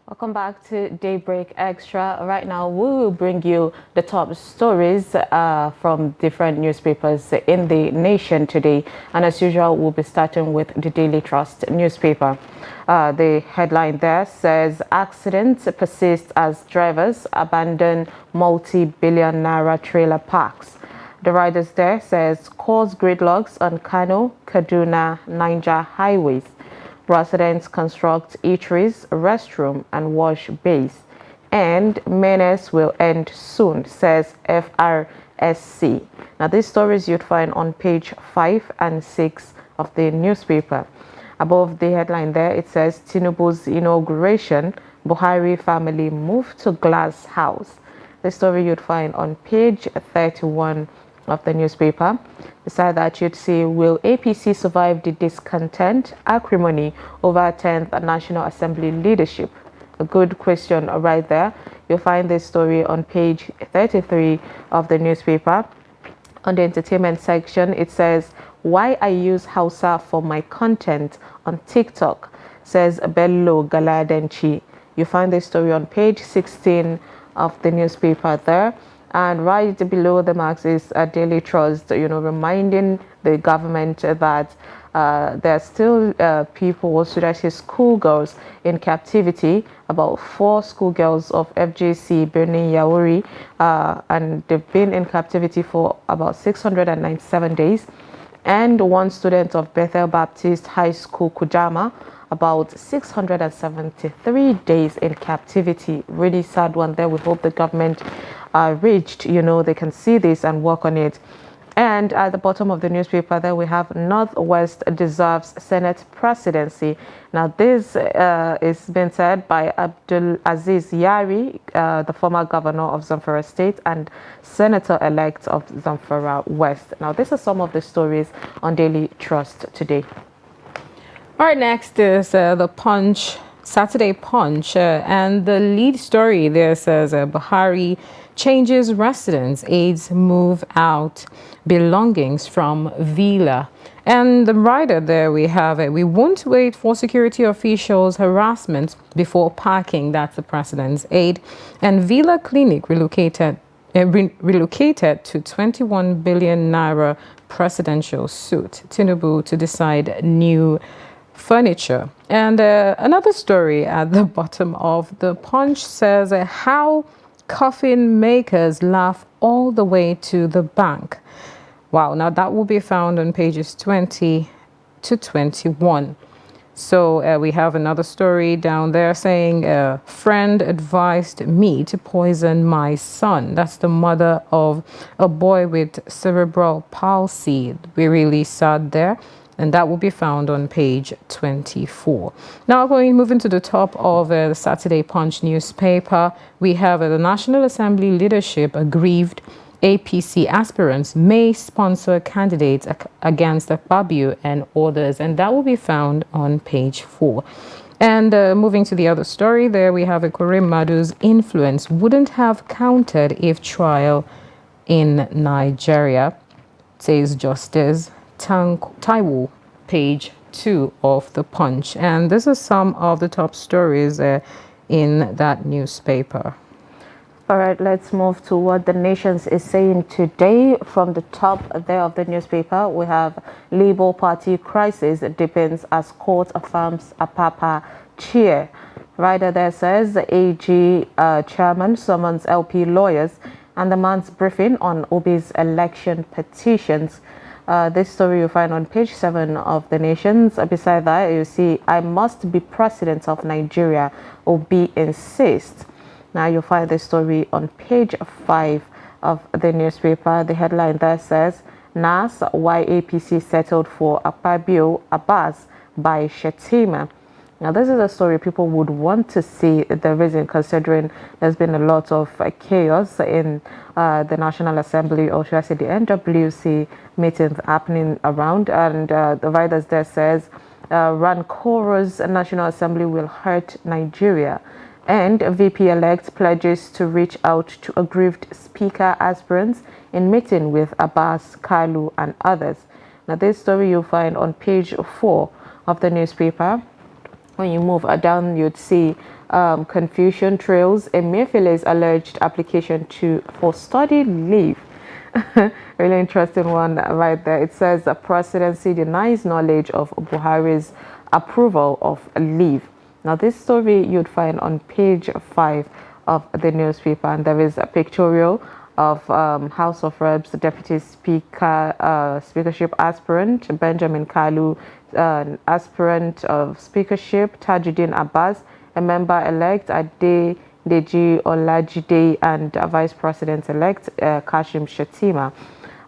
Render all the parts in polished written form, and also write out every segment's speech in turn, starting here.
Welcome back to Daybreak Extra. Right now, we will bring you the top stories from different newspapers in the nation today. And as usual, we'll be starting with the Daily Trust newspaper. The headline there says, accidents persist as drivers abandon multi-billion naira trailer parks. The riders there says, cause gridlocks on Kano, Kaduna, Niger highways. Residents construct eateries, restroom, and wash bays. And menace will end soon, says FRSC. Now, these stories you'd find on page 5 and 6 of the newspaper. Above the headline there, it says, Tinubu's inauguration, Buhari family move to glass house. The story you'd find on page 31 of the newspaper. Beside that, you'd see, will APC survive the discontent, acrimony over 10th National Assembly leadership? A good question right there. You'll find this story on page 33 of the newspaper. On the entertainment section, it says, why I use Hausa for my content on TikTok, says Bello Galadenchi. You find this story on page 16 of the newspaper there. And right below the marks is a Daily Trust, reminding the government that there are still people, should I say schoolgirls, in captivity. About 4 schoolgirls of FJC Birnin Yauri, and they've been in captivity for about 697 days. And 1 student of Bethel Baptist High School, Kujama, about 673 days in captivity. Really sad one there. We hope the government reached, they can see this and work on it. And at the bottom of the newspaper there we have Northwest deserves Senate presidency. Now this is been said by Abdul Aziz Yari, the former governor of Zamfara State and senator-elect of Zamfara West. Now these are some of the stories on Daily Trust today. All right, next is the Punch, Saturday Punch, and the lead story there says Buhari changes residence, aides move out belongings from villa. And the writer there we have we won't wait for security officials harassment before parking. That's the president's aide. And villa clinic relocated to 21 billion naira presidential suit. Tinubu to decide new furniture. And another story at the bottom of the Punch says how coffin makers laugh all the way to the bank. Wow, now that will be found on pages 20 to 21. So we have another story down there saying a friend advised me to poison my son. That's the mother of a boy with cerebral palsy. We're really sad there. And that will be found on page 24. Now, moving to the top of the Saturday Punch newspaper, we have the National Assembly leadership aggrieved APC aspirants may sponsor candidates against Akpabio and others, and that will be found on page 4. And moving to the other story, there we have Karim Madu's influence wouldn't have counted if trial in Nigeria, says Justice Taiwo, page 2 of the Punch. And this is some of the top stories in that newspaper. All right, let's move to what the Nations is saying today. From the top there of the newspaper, we have Labour Party crisis deepens as court affirms Apapa chair. Writer there says the AG chairman summons LP lawyers and the month's briefing on Obi's election petitions. This story you'll find on page 7 of the Nations. Beside that, you see, I must be president of Nigeria, Obi insists. Now you'll find this story on page 5 of the newspaper. The headline there says, NAS, why APC settled for Akpabio Abbas by Shetima. Now this is a story people would want to see the reason, considering there's been a lot of chaos in the National Assembly, or should I say the NWC meetings happening around. And the writers there says, Rancoro's National Assembly will hurt Nigeria. And VP-elect pledges to reach out to aggrieved speaker aspirants in meeting with Abbas, Kalu and others. Now this story you'll find on page 4 of the newspaper. When you move down, you'd see confusion trails Emefele's alleged application for study leave. Really interesting one right there. It says the presidency denies knowledge of Buhari's approval of leave. Now, this story you'd find on page 5 of the newspaper, and there is a pictorial of House of Reps Deputy Speaker, Speakership aspirant Benjamin Kalu, aspirant of Speakership Tajuddin Abbas, a member-elect Ade Deji Olajide, and Vice President-elect Kashim Shettima.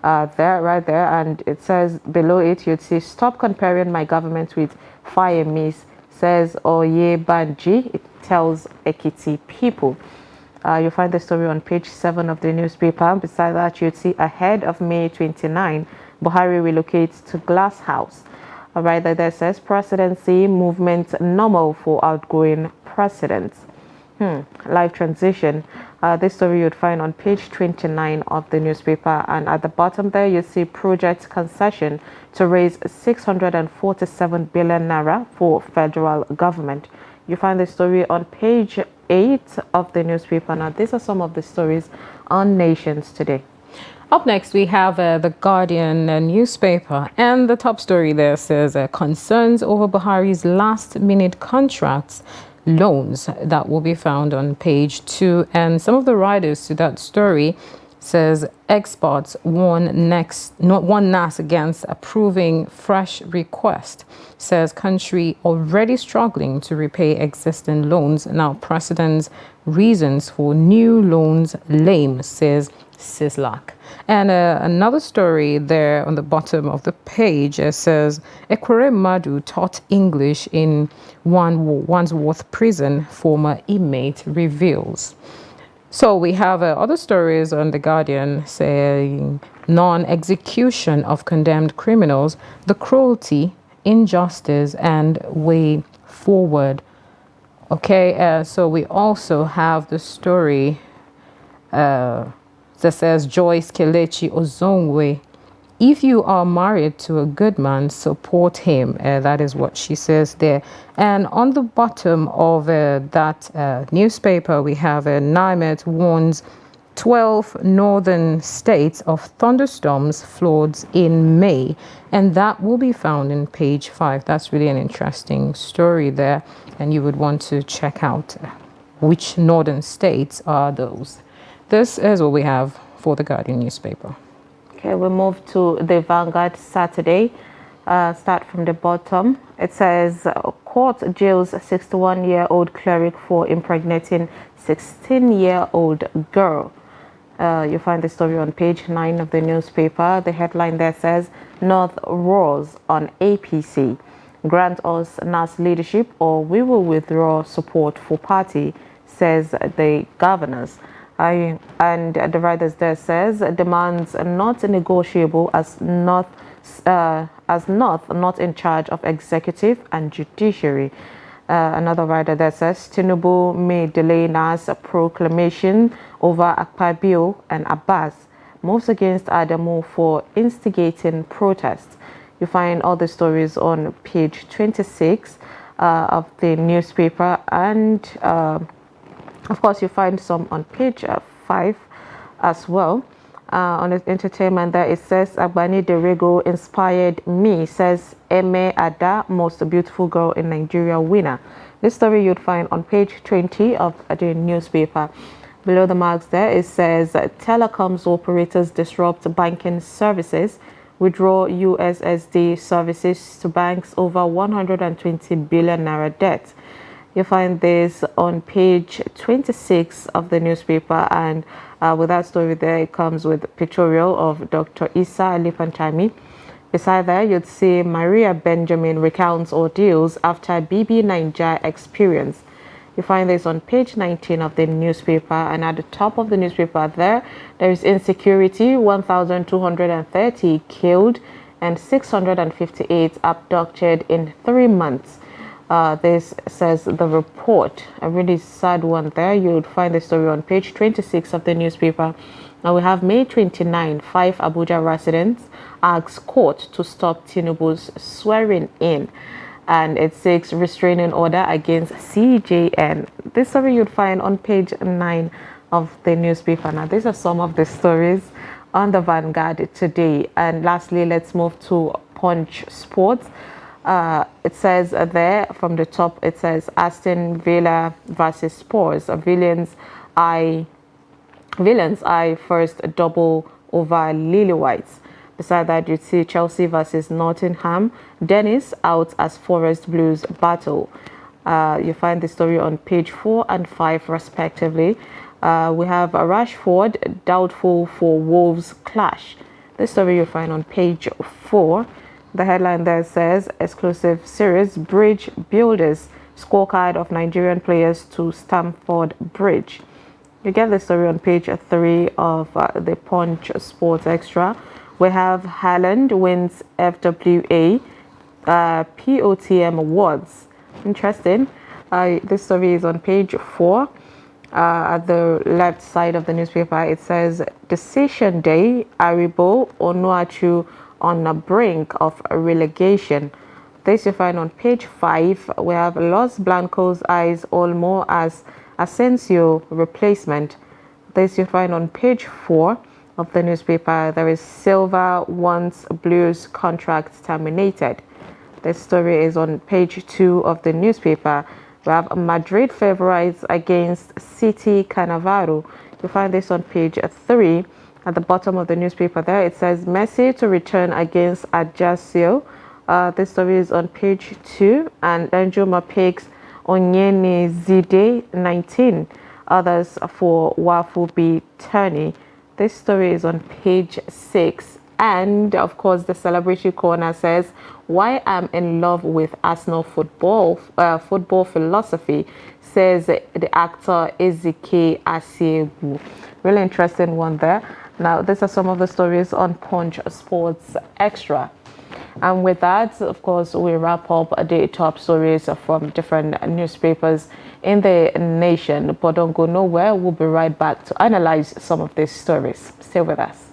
Right there, and it says below it, you'd see, stop comparing my government with fire miss, says Oye Banji. It tells Ekiti people. You'll find the story on page 7 of the newspaper. Beside that, you'd see ahead of May 29, Buhari relocates to Glass House. Right there says presidency movement normal for outgoing presidents. Live transition. This story you'd find on page 29 of the newspaper, and at the bottom there you see project concession to raise 647 billion naira for federal government. You find the story on page 8 of the newspaper. Now, these are some of the stories on Nations today. Up next, we have the Guardian newspaper, and the top story there says concerns over Buhari's last-minute contracts loans. That will be found on page 2, and some of the writers to that story says experts warn NAS against approving fresh request. Says country already struggling to repay existing loans. Now president's reasons for new loans lame, says Sislak. And another story there on the bottom of the page says Ekwere Madu taught English in Wandsworth prison, former inmate reveals. So we have other stories on The Guardian saying non-execution of condemned criminals, the cruelty, injustice, and way forward. Okay, so we also have the story that says Joyce Kelechi Ozongwe, if you are married to a good man, support him. That is what she says there. And on the bottom of that newspaper, we have NIMET warns 12 northern states of thunderstorms, floods in May. And that will be found in page 5. That's really an interesting story there. And you would want to check out which northern states are those. This is what we have for the Guardian newspaper. Okay, we move to the Vanguard Saturday. Start from the bottom. It says court jails 61-year-old cleric for impregnating 16-year-old girl. You find the story on page 9 of the newspaper. The headline there says North roars on APC. Grant us NAS leadership or we will withdraw support for party, says the governors. And the writers there says demands not negotiable as North not in charge of executive and judiciary. Another writer there says Tinubu may delay NAS proclamation over Akpabio, and Abbas moves against Adamu for instigating protests. You find all the stories on page 26 of the newspaper, and of course, you find some on page 5 as well. On the entertainment there, it says Agbani Derego inspired me, says Eme Ada, most beautiful girl in Nigeria winner. This story you'd find on page 20 of the newspaper. Below the marks there, it says telecoms operators disrupt banking services, withdraw USSD services to banks over 120 billion naira debt. You find this on page 26 of the newspaper, and with that story there, it comes with a pictorial of Dr. Isa Alipantami. Beside that, you'd see Maria Benjamin recounts ordeals after BB Niger experience. You find this on page 19 of the newspaper, and at the top of the newspaper there is insecurity, 1,230 killed and 658 abducted in 3 months. This says the report, a really sad one there. You would find the story on page 26 of the newspaper. Now we have May 29, 5 Abuja residents ask court to stop Tinubu's swearing in. and it seeks restraining order against CJN. This story you'd find on page 9 of the newspaper. Now, these are some of the stories on the Vanguard today. And lastly, let's move to Punch Sports. It says there from the top, it says Aston Villa versus Spurs. Villains eye first double over Lily Whites. Beside that, you see Chelsea versus Nottingham. Dennis out as Forest Blues battle. You find the story on page 4 and 5 respectively. We have Rashford doubtful for Wolves clash. This story you'll find on page 4. The headline there says exclusive series Bridge Builders scorecard of Nigerian players to Stamford Bridge. You get the story on page 3 of the Punch Sports Extra. We have Haaland wins FWA POTM awards. Interesting. This story is on page 4. At the left side of the newspaper, it says Decision Day, Aribo Onuachu on the brink of relegation. This you find on page 5. We have Los Blancos eyes Olmo as Asensio replacement. This you find on page 4 of the newspaper. There is Silva wants Blues contract terminated. This story is on page 2 of the newspaper. We have Madrid favorites against City Cannavaro. You find this on page 3. At the bottom of the newspaper there, it says Messi to return against Ajaccio. This story is on page 2. And Danjuma picks Onyene Zide 19. Others for Wafu B Turney. This story is on page 6. And of course, the celebratory corner says why I'm in love with Arsenal football philosophy, says the actor Ezike Asiebu. Really interesting one there. Now, these are some of the stories on Punch Sports Extra. And with that, of course, we wrap up the top stories from different newspapers in the nation. But don't go nowhere. We'll be right back to analyze some of these stories. Stay with us.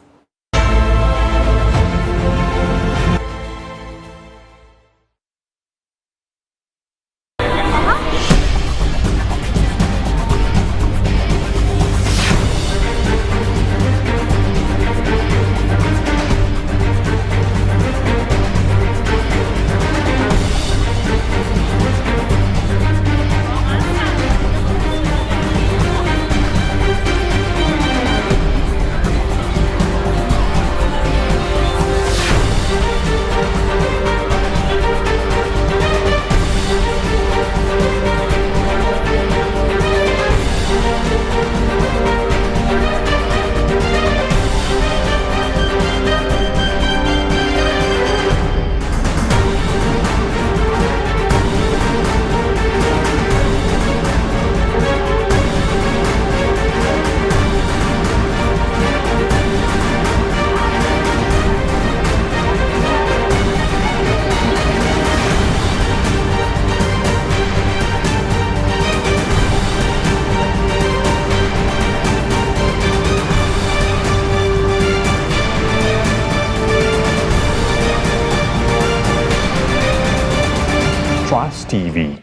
TV,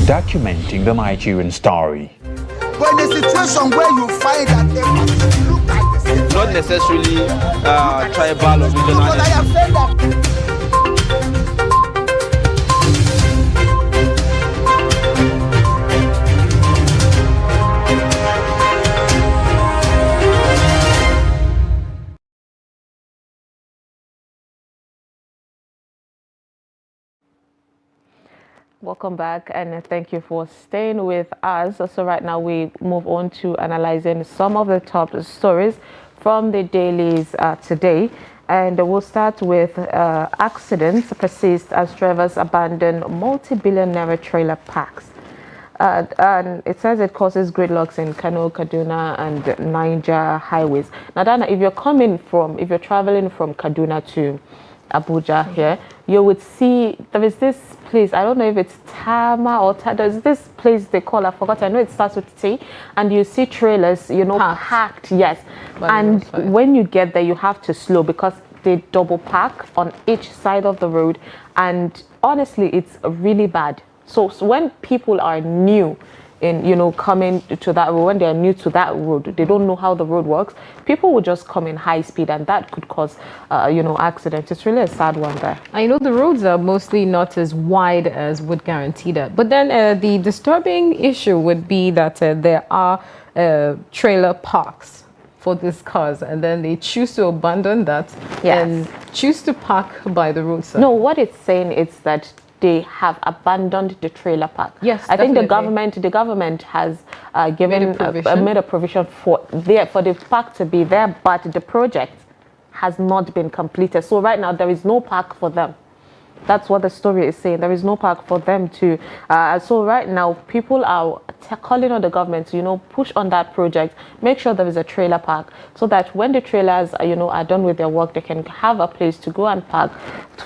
documenting the Nigerian story. But in a situation where you find that they look like the same, not necessarily tribal or regional. because I have said that. Welcome back, and thank you for staying with us. So right now we move on to analyzing some of the top stories from the dailies today, and we'll start with accidents persist as drivers abandon multi-billion naira trailer parks. And it says it causes gridlocks in Kano, Kaduna and Niger highways. Now Dana, if you're traveling from Kaduna to Abuja here, you would see there is this place, I don't know if it's Tama or there's this place they call, I forgot, I know it starts with T, and you see trailers, packed, yes. And when you get there, you have to slow because they double park on each side of the road, and honestly, it's really bad. So when people are new in, coming to that road, when they are new to that road, they don't know how the road works, people will just come in high speed, and that could cause, accidents. It's really a sad one there. I know the roads are mostly not as wide as would guarantee that. But then the disturbing issue would be that there are trailer parks for these cars, and then they choose to abandon that and choose to park by the roadside. No, what it's saying is that they have abandoned the trailer park. Yes, I think definitely. the government has given Made a provision provision. for the park to be there, but the project has not been completed. So right now there is no park for them. That's what the story is saying. There is no park for them to. So right now, people are calling on the government to, push on that project. Make sure there is a trailer park, so that when the trailers, are done with their work, they can have a place to go and park,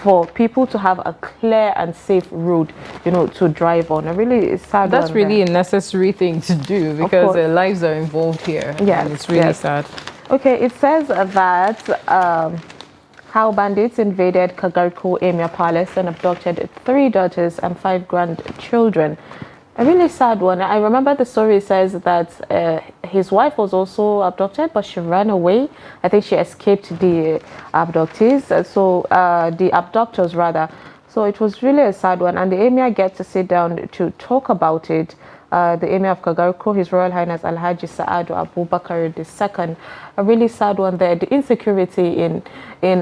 for people to have a clear and safe road, to drive on. A really sad. That's really a necessary thing to do, because their lives are involved here. Yeah, and it's really sad. Okay, it says that. How bandits invaded Kagarko Emir Palace and abducted 3 daughters and 5 grandchildren. A really sad one. I remember the story says that his wife was also abducted, but she ran away. I think she escaped the abductees, the abductors rather. So it was really a sad one, and the Emir gets to sit down to talk about it. The Emir of Kagarko, His Royal Highness Alhaji Saadu Abubakar II. A really sad one there. The insecurity in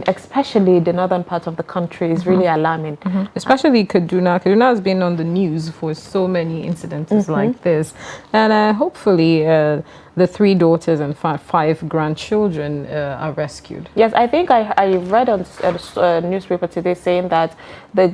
especially the northern part of the country is really alarming. Especially Kaduna. Kaduna has been on the news for so many incidents like this. And hopefully the 3 daughters and 5 grandchildren are rescued. Yes, I think I read on a newspaper today saying that the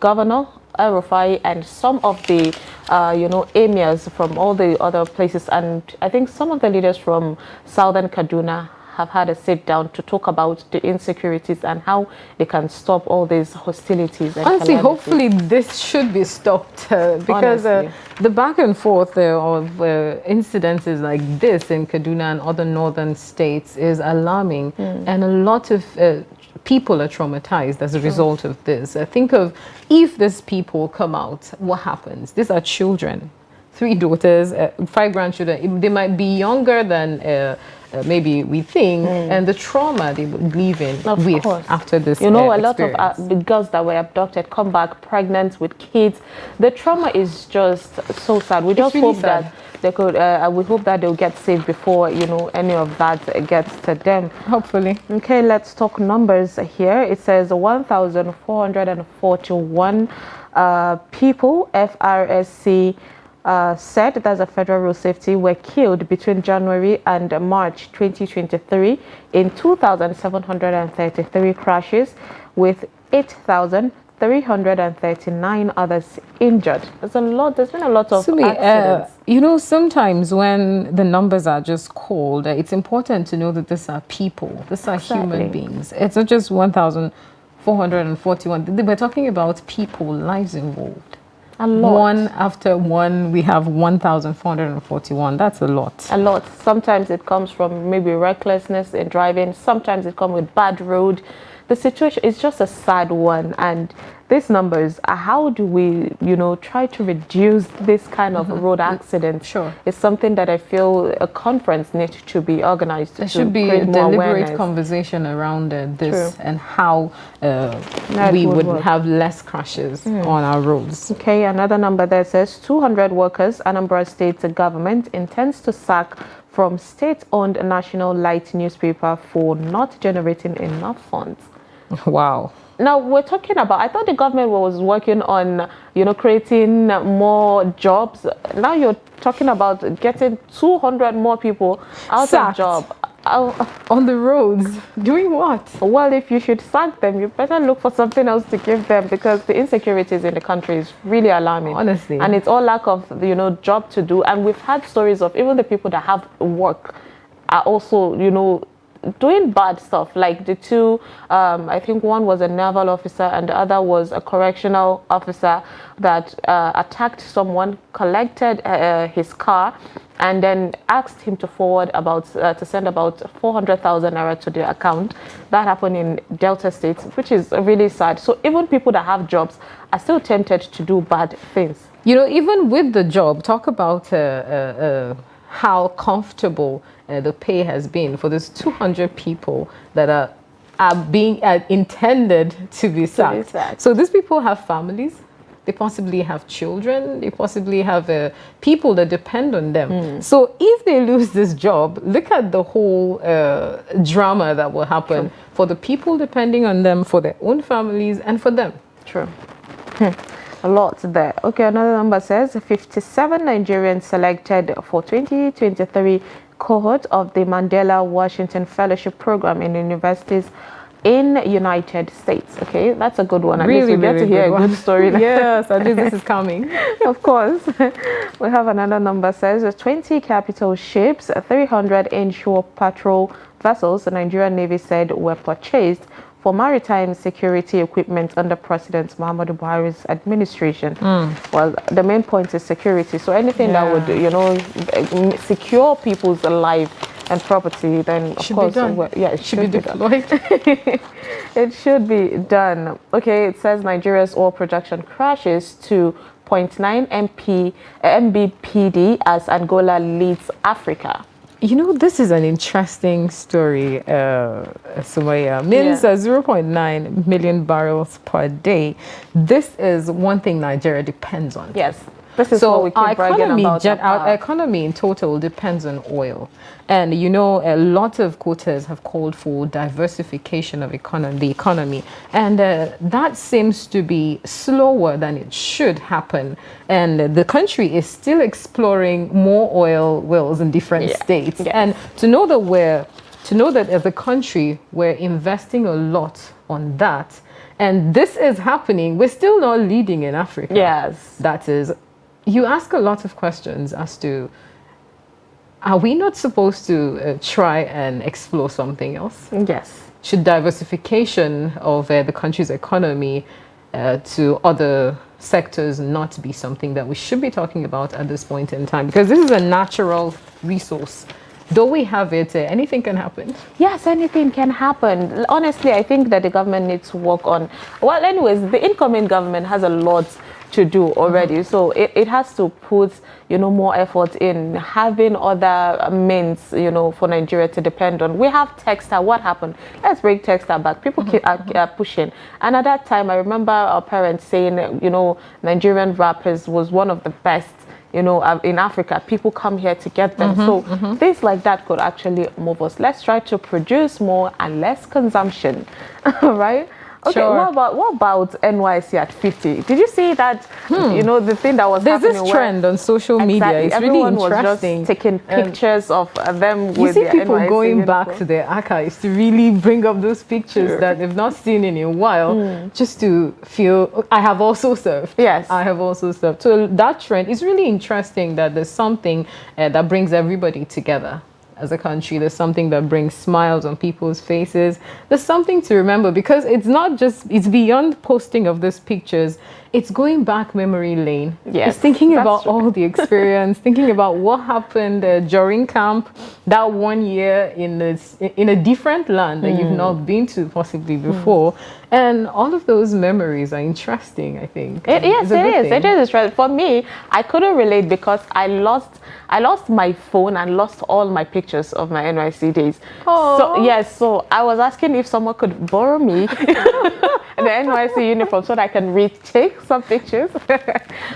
governor, Rufai, and some of the emirs from all the other places, and I think some of the leaders from southern Kaduna have had a sit down to talk about the insecurities and how they can stop all these hostilities. And honestly, calamities. hopefully this should be stopped, because the back and forth of incidences like this in Kaduna and other northern states is alarming, and a lot of people are traumatized as a result of this. Think of if these people come out, what happens? These are children, 3 daughters, 5 grandchildren. They might be younger than maybe we think, and the trauma they would live in after this. A lot of the girls that were abducted come back pregnant with kids. The trauma is just so sad. We just hope that they could. We hope that they'll get saved before any of that gets to them. Hopefully. Okay, let's talk numbers here. It says 1,441 people. FRSC. Said that's a federal road safety were killed between January and March 2023 in 2,733 crashes, with 8,339 others injured. There's a lot. There's been a lot of accidents. Sometimes when the numbers are just called, it's important to know that these are people. These are human beings. It's not just 1,441. We're talking about people, lives involved. A lot. One after one, we have 1,441. That's a lot. A lot. Sometimes it comes from maybe recklessness in driving. Sometimes it comes with bad road. The situation is just a sad one, and these numbers, how do we, try to reduce this kind of road accidents? Sure. It's something that I feel a conference needs to be organized. There should be a deliberate conversation around this. True. And how we would have less crashes on our roads. Okay, another number there says 200 workers, Anambra State government intends to sack from state-owned National Light newspaper for not generating enough funds. Wow. Now we're talking about, I thought the government was working on, creating more jobs. Now you're talking about getting 200 more people out of job. On the roads. Doing what? Well, if you should sack them, you better look for something else to give them, because the insecurities in the country is really alarming. Honestly. And it's all lack of, job to do. And we've had stories of even the people that have work are also, doing bad stuff, like the 2, I think one was a naval officer and the other was a correctional officer that attacked someone, collected his car, and then asked him to forward to send about 400,000 naira to the account. That happened in Delta State, which is really sad. So even people that have jobs are still tempted to do bad things. You know, even with the job, talk about how comfortable the pay has been for these 200 people that are being intended to be sacked. So these people have families. They possibly have children. They possibly have people that depend on them. So if they lose this job, look at the whole drama that will happen for the people depending on them, for their own families, and for them. True. A lot there. Okay, another number says 57 Nigerians selected for 2023 cohort of the Mandela Washington Fellowship Program in universities in United States. Okay, that's a good one. At least we get to hear a good story. Yes, at least this is coming. Of course. We have another number says 20 capital ships, 300 inshore patrol vessels the Nigerian Navy said were purchased for maritime security equipment under President Muhammadu Buhari's administration. Well, the main point is security. So anything that would, you know, secure people's life and property, then of course, it should be deployed. It should be done. Okay, it says Nigeria's oil production crashes to 0.9 mbpd as Angola leads Africa. You know, this is an interesting story, Sumaya. Means 0.9 million barrels per day. This is one thing Nigeria depends on. Yes. This is what we keep bragging about. Our economy in total depends on oil. And, you know, a lot of quotas have called for diversification of the economy. And that seems to be slower than it should happen. And the country is still exploring more oil wells in different states. And to know that as a country, we're investing a lot on that. And this is happening. We're still not leading in Africa. Yes. That is. You ask a lot of questions as to, are we not supposed to try and explore something else? Yes. Should diversification of the country's economy to other sectors not be something that we should be talking about at this point in time? Because this is a natural resource. Though we have it, anything can happen. Yes, anything can happen. Honestly, I think that the government needs to work on, well, anyways, the incoming government has a lot to do already. So it has to put, you know, more effort in having other means, you know, for Nigeria to depend on. We have textile. What happened? Let's bring textile back. People are pushing. And at that time, I remember our parents saying, you know, Nigerian rappers was one of the best, you know, in Africa. People come here to get them. So things like that could actually move us. Let's try to produce more and less consumption. Right? Okay, sure. What about NYC at 50? Did you see that, you know, the thing that was happening? There's this trend on social media. It's Everyone really interesting. was just taking pictures of them you with see their people NYC going uniform. back to their archives to really bring up those pictures that they've not seen in a while, just to feel, I have also served. Yes. I have also served. So that trend is really interesting, that there's something that brings everybody together. As a country, there's something that brings smiles on people's faces. There's something to remember, because it's not just, it's beyond posting of these pictures. It's going back memory lane. Yes, it's thinking about all the experience, thinking about what happened during camp, that 1 year in a different land that you've not been to possibly before. And all of those memories are interesting, I think. Yes, it is. It is interesting. For me, I couldn't relate because I lost my phone and lost all my pictures of my NYC days. So yes, so I was asking if someone could borrow me the NYC uniform so that I can retake some pictures.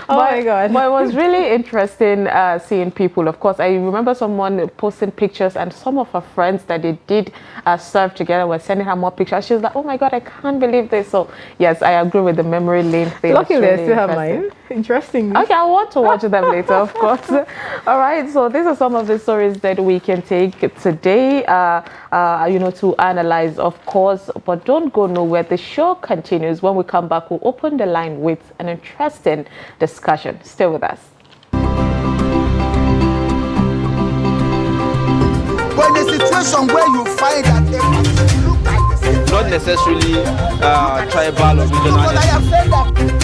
My God. But it was really interesting seeing people. Of course, I remember someone posting pictures, and some of her friends that they did serve together were sending her more pictures. She was like, oh my God, I can't believe this. So yes, I agree with the memory lane thing. Luckily, I still have mine. Interesting. Okay, I want to watch them later, of course. All right, so these are some of the stories that we can take today, you know, to analyze, of course. But don't go nowhere. The show continues. When we come back, we'll open the line with an interesting discussion. Stay with us. When a situation where you find that they look like the same, Not necessarily tribal or regional. because I have said that